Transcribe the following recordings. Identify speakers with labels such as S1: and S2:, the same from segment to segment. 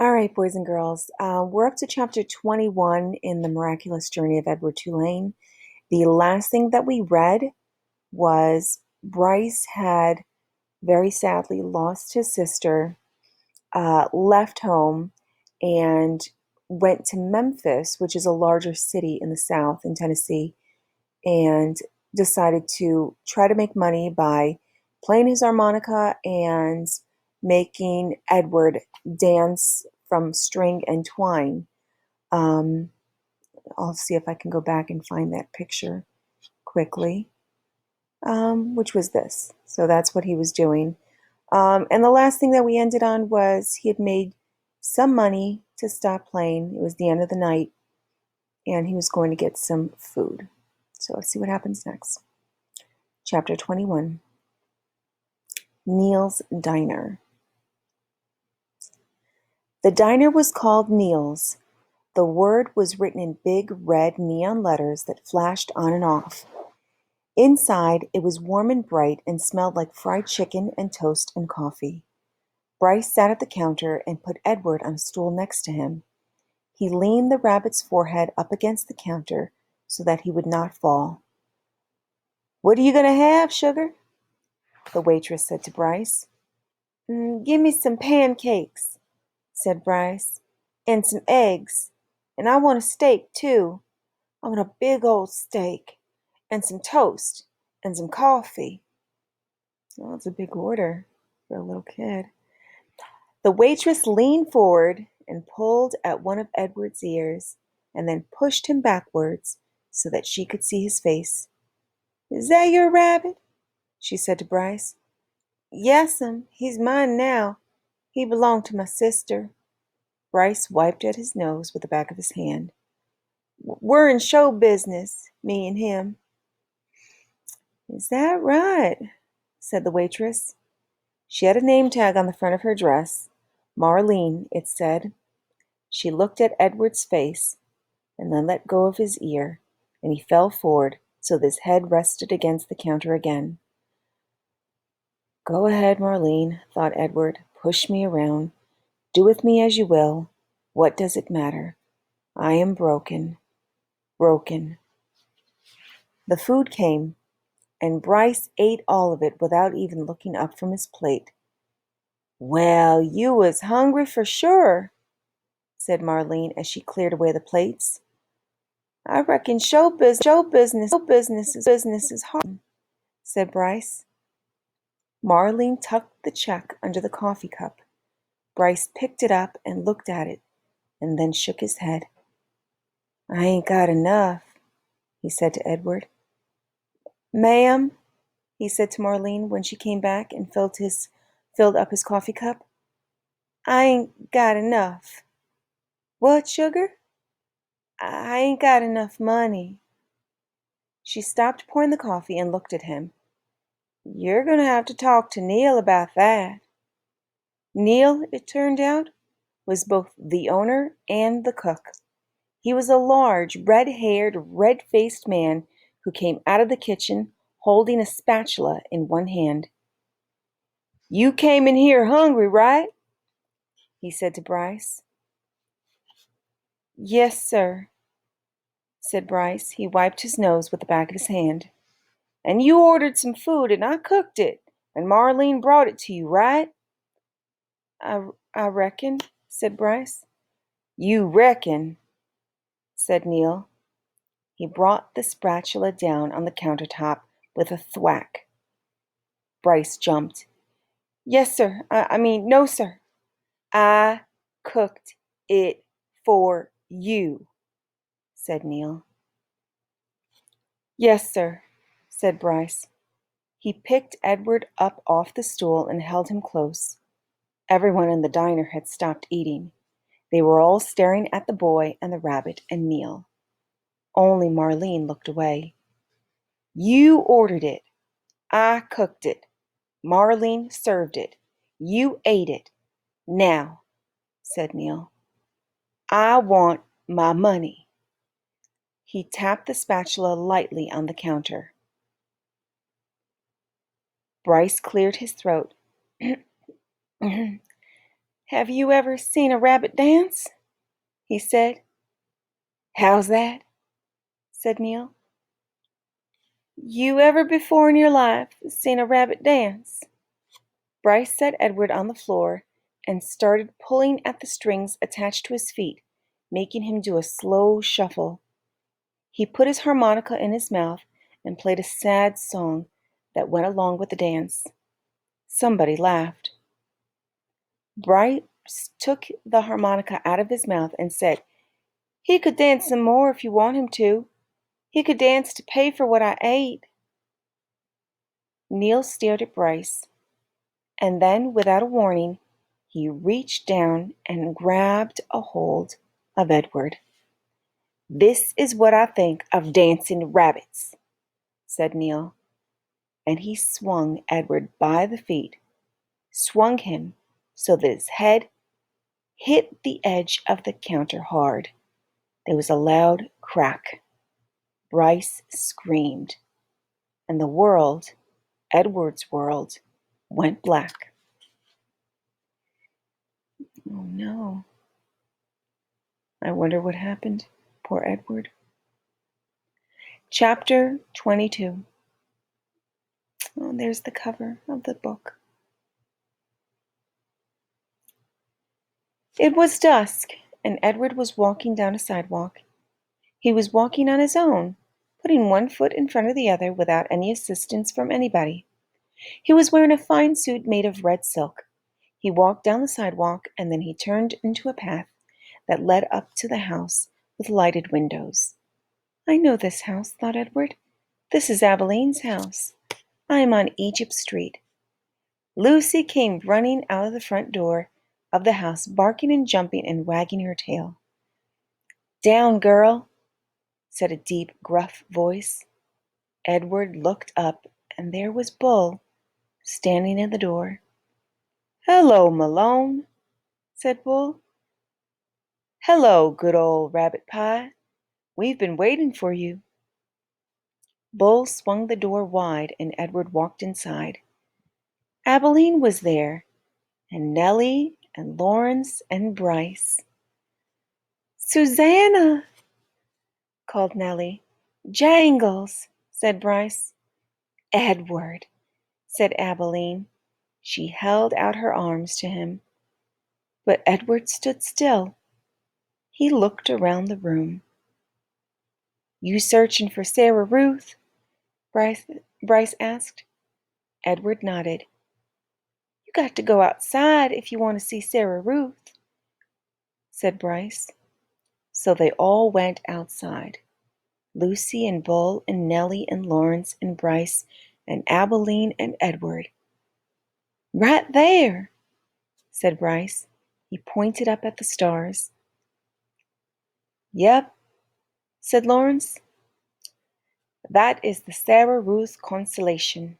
S1: All right, boys and girls, we're up to chapter 21 in the Miraculous Journey of Edward Tulane. The last thing that we read was Bryce had very sadly lost his sister, left home, and went to Memphis, which is a larger city in the South in Tennessee, and decided to try to make money by playing his harmonica and making Edward dance from string and twine. Um, I'll see if I can go back and find that picture quickly, which was this. So that's what he was doing. And the last thing that we ended on was he had made some money to stop playing. It was the end of the night, and he was going to get some food. So let's see what happens next. Chapter 21. Neil's Diner. The diner was called Neil's. The word was written in big red neon letters that flashed on and off. Inside, it was warm and bright and smelled like fried chicken and toast and coffee. Bryce sat at the counter and put Edward on a stool next to him. He leaned the rabbit's forehead up against the counter so that he would not fall. "What are you going to have, sugar?" the waitress said to Bryce. "Give me some pancakes," said Bryce, "and some eggs. And I want a steak, too. I want a big old steak, and some toast, and some coffee." Well, that's a big order for a little kid. The waitress leaned forward and pulled at one of Edward's ears, and then pushed him backwards so that she could see his face. "Is that your rabbit?" she said to Bryce. "Yes'm, he's mine now. He belonged to my sister." Bryce wiped at his nose with the back of his hand. "We're in show business, me and him." "Is that right?" said the waitress. She had a name tag on the front of her dress. Marlene, it said. She looked at Edward's face and then let go of his ear, and he fell forward so that his head rested against the counter again. "Go ahead, Marlene," thought Edward. "Push me around. Do with me as you will. What does it matter? I am broken. Broken." The food came, and Bryce ate all of it without even looking up from his plate. "Well, you was hungry for sure," said Marlene as she cleared away the plates. "I reckon show business is hard," said Bryce. Marlene tucked the check under the coffee cup. Bryce picked it up and looked at it, and then shook his head. "I ain't got enough," he said to Edward. "Ma'am," he said to Marlene when she came back and filled up his coffee cup, "I ain't got enough." "What, sugar?" "I ain't got enough money." She stopped pouring the coffee and looked at him. "You're going to have to talk to Neil about that." Neil, it turned out, was both the owner and the cook. He was a large, red-haired, red-faced man who came out of the kitchen holding a spatula in one hand. "You came in here hungry, right?" he said to Bryce. "Yes, sir," said Bryce. He wiped his nose with the back of his hand. "And you ordered some food and I cooked it, and Marlene brought it to you, right?" I reckon," said Bryce. "You reckon," said Neil. He brought the spatula down on the countertop with a thwack. Bryce jumped. "Yes, sir. I mean, no, sir. I cooked it for you," said Neil. "Yes, sir," said Bryce. He picked Edward up off the stool and held him close. Everyone in the diner had stopped eating. They were all staring at the boy and the rabbit and Neil. Only Marlene looked away. "You ordered it. I cooked it. Marlene served it. You ate it. Now," said Neil, "I want my money." He tapped the spatula lightly on the counter. Bryce cleared his throat. "Have you ever seen a rabbit dance?" he said. "How's that?" said Neil. "You ever before in your life seen a rabbit dance?" Bryce set Edward on the floor and started pulling at the strings attached to his feet, making him do a slow shuffle. He put his harmonica in his mouth and played a sad song that went along with the dance. Somebody laughed. Bryce took the harmonica out of his mouth and said, "He could dance some more if you want him to. He could dance to pay for what I ate." Neil stared at Bryce, and then, without a warning, he reached down and grabbed a hold of Edward. "This is what I think of dancing rabbits," said Neil, and he swung Edward by the feet, swung him so that his head hit the edge of the counter hard. There was a loud crack. Bryce screamed, and the world, Edward's world, went black. Oh no. I wonder what happened. Poor Edward. Chapter 22. Oh, there's the cover of the book. It was dusk, and Edward was walking down a sidewalk. He was walking on his own, putting one foot in front of the other without any assistance from anybody. He was wearing a fine suit made of red silk. He walked down the sidewalk, and then he turned into a path that led up to the house with lighted windows. "I know this house," thought Edward. "This is Abeline's house. I am on Egypt Street." Lucy came running out of the front door of the house, barking and jumping and wagging her tail. "Down, girl," said a deep, gruff voice. Edward looked up, and there was Bull standing in the door. "Hello, Malone," said Bull. "Hello, good old Rabbit Pie. We've been waiting for you." Bull swung the door wide, and Edward walked inside. Abilene was there, and Nellie, and Lawrence, and Bryce. "Susanna!" called Nellie. "Jangles!" said Bryce. "Edward!" said Abilene. She held out her arms to him. But Edward stood still. He looked around the room. "You searching for Sarah Ruth?" Bryce asked. Edward nodded. "You got to go outside if you want to see Sarah Ruth," said Bryce. So they all went outside. Lucy and Bull and Nellie and Lawrence and Bryce and Abilene and Edward. "Right there," said Bryce. He pointed up at the stars. "Yep," said Lawrence. "That is the Sarah Ruth constellation."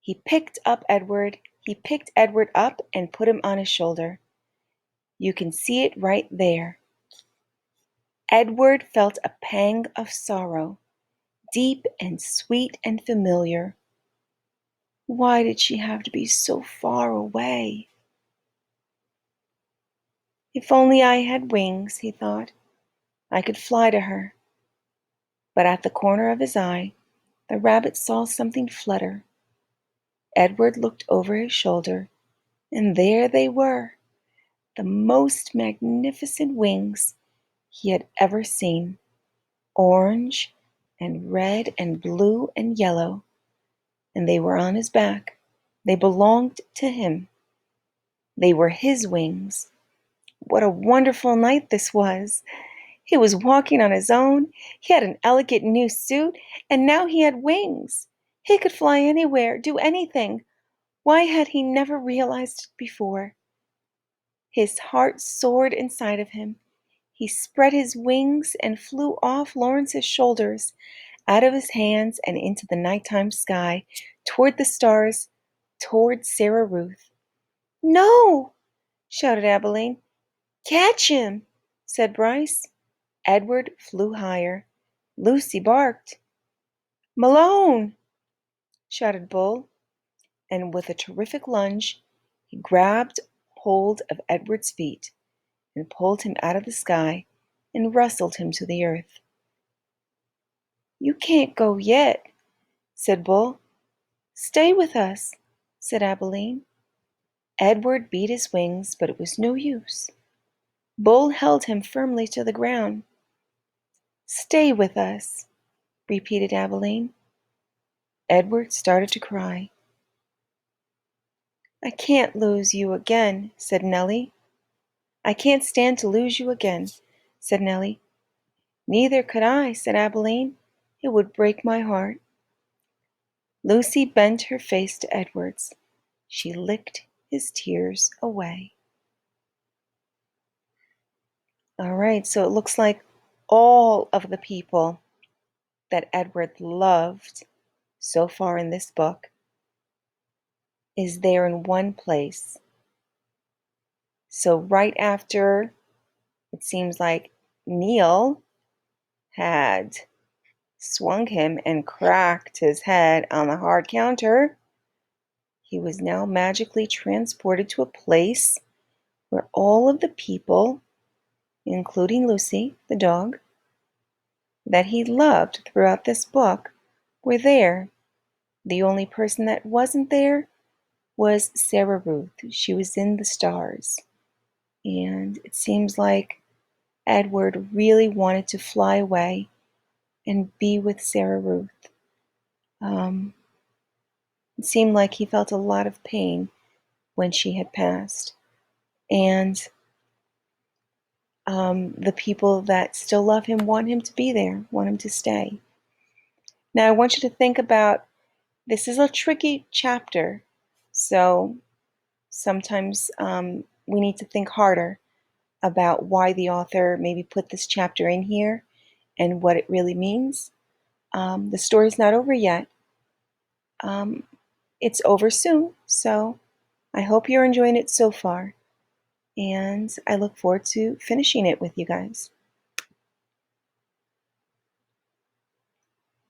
S1: He picked Edward up and put him on his shoulder. "You can see it right there." Edward felt a pang of sorrow, deep and sweet and familiar. Why did she have to be so far away? "If only I had wings," he thought, "I could fly to her." But at the corner of his eye, the rabbit saw something flutter. Edward looked over his shoulder, and there they were, the most magnificent wings he had ever seen, orange and red and blue and yellow, and they were on his back. They belonged to him. They were his wings. What a wonderful night this was! He was walking on his own, he had an elegant new suit, and now he had wings. He could fly anywhere, do anything. Why had he never realized it before? His heart soared inside of him. He spread his wings and flew off Lawrence's shoulders, out of his hands and into the nighttime sky, toward the stars, toward Sarah Ruth. "No!" shouted Abilene. "Catch him!" said Bryce. Edward flew higher. Lucy barked. "Malone!" shouted Bull, and with a terrific lunge, he grabbed hold of Edward's feet and pulled him out of the sky and wrestled him to the earth. "You can't go yet," said Bull. "Stay with us," said Abilene. Edward beat his wings, but it was no use. Bull held him firmly to the ground. "Stay with us," repeated Abilene. Edward started to cry. "I can't lose you again," said Nellie. "I can't stand to lose you again," said Nellie. "Neither could I," said Abilene. "It would break my heart." Lucy bent her face to Edward's. She licked his tears away. All right, so it looks like all of the people that Edward loved so far in this book is there in one place. So right after, it seems like Neil had swung him and cracked his head on the hard counter, he was now magically transported to a place where all of the people, including Lucy, the dog, that he loved throughout this book, were there. The only person that wasn't there was Sarah Ruth. She was in the stars. And it seems like Edward really wanted to fly away and be with Sarah Ruth. It seemed like he felt a lot of pain when she had passed. And the people that still love him want him to be there, want him to stay. Now, I want you to think about, this is a tricky chapter, so sometimes we need to think harder about why the author maybe put this chapter in here and what it really means. The story's not over yet. It's over soon, so I hope you're enjoying it so far, and I look forward to finishing it with you guys.